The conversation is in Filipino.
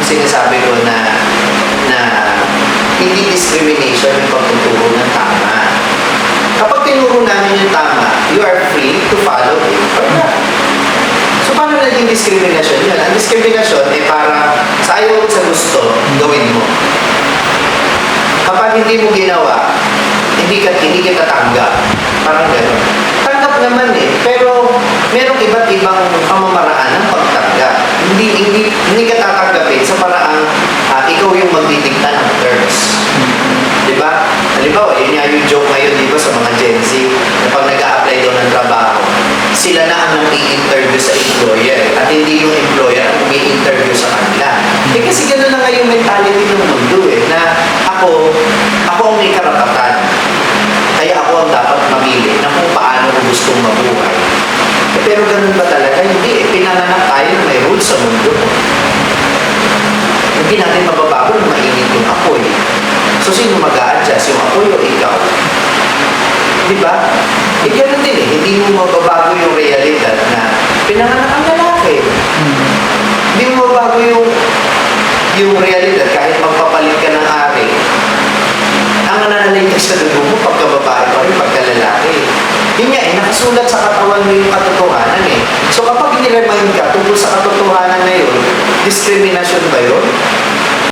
sinasabi ko na hindi discrimination yung pagtuturo ng tama. Kapag tinuro namin yung tama, you are free to follow it or not. So, paano naging discrimination yun? Ang discrimination ay para sa ayaw at sa gusto, gawin mo. Kapag hindi mo ginawa, hindi ka tanggap. Parang gano'n. Tanggap naman pero merong iba't ibang pamamaraan ng pagtanggap. Hindi ka tatanggapin sa paraang ikaw yung magdidikta ng terms. Diba? Halimbawa, yun nga yung joke ngayon, diba, sa mga Gen Z, na pag nag-a-apply daw ng trabaho, sila na ang nag-i-interview sa employer at hindi yung employer ang nag-i-interview sa kanila. Kasi gano'n na nga yung mentality ng mundo na ako ang may karapatan. Kaya ako ang dapat mamili na kung paano ko gustong mabuhay. Pero ganun ba talaga? Hindi. Pinanganak tayo na may rules sa mundo. Hindi natin mababago na mainit yung apoy. So, sino mag-a-adjust? Yung apoy o ikaw? Diba? Ganun din Hindi mo mababago yung realidad na pinanganak ang lalaki. Hindi mo mababago yung realidad kahit magpapalit ka ng ari. Ang nananaligtas sa dugo mo pagka-babae pa rin, pagka-lalaki. Yun nga nakasulat sa katawan mo yung katotohanan So kapag niremind ka tungkol sa katotohanan na yun, discrimination ba yun?